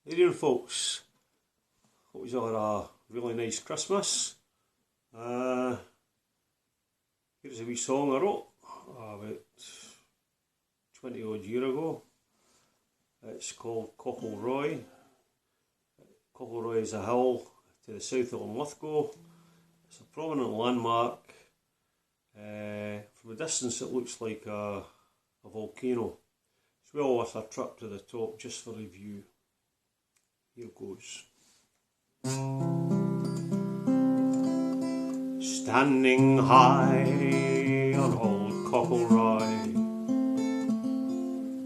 Hey there folks, hope you all had a really nice Christmas. Here's a wee song I wrote about 20 odd year ago. It's called Cockleroi. Cockleroi is a hill to the south of Linlithgow. It's a prominent landmark. From a distance it looks like a volcano. It's well worth a trip to the top just for the view. Here goes. Standing high on old Cockleroi,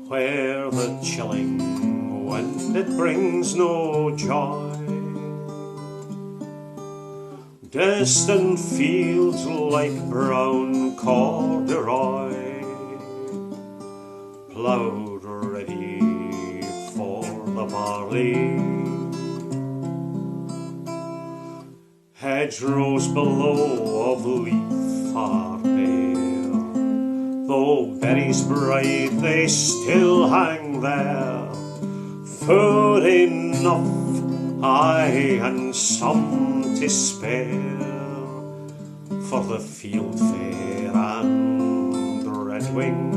where the chilling wind it brings no joy, distant fields like brown corduroy, ploughed ready for the barley. Hedgerows below of leaf are bare, though berries bright they still hang there. Food enough, aye, and some to spare, for the field fare and redwing.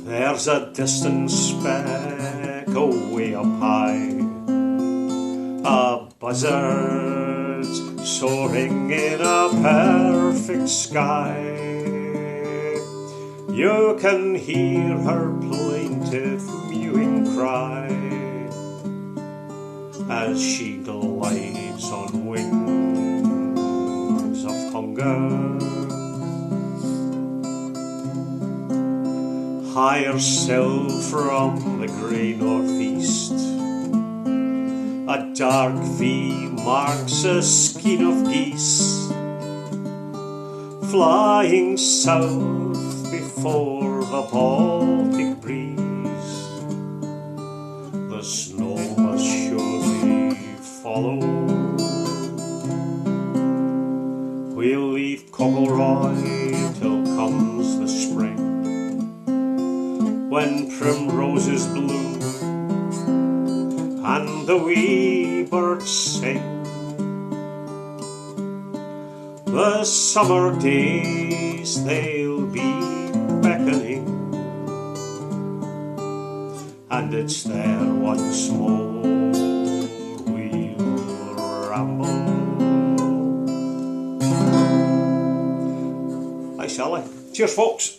There's a distant speck away up high, a buzzard soaring in a perfect sky. You can hear her plaintive mewing cry as she glides on wings of hunger. Higher still from the grey northeast, a dark V marks a skein of geese, flying south before the Baltic breeze. The snow must surely follow. We'll leave Cockleroi till comes the spring, when primroses bloom and the wee birds sing. The summer days they'll be beckoning, and it's there once more we'll ramble. Hi Sally. Cheers folks.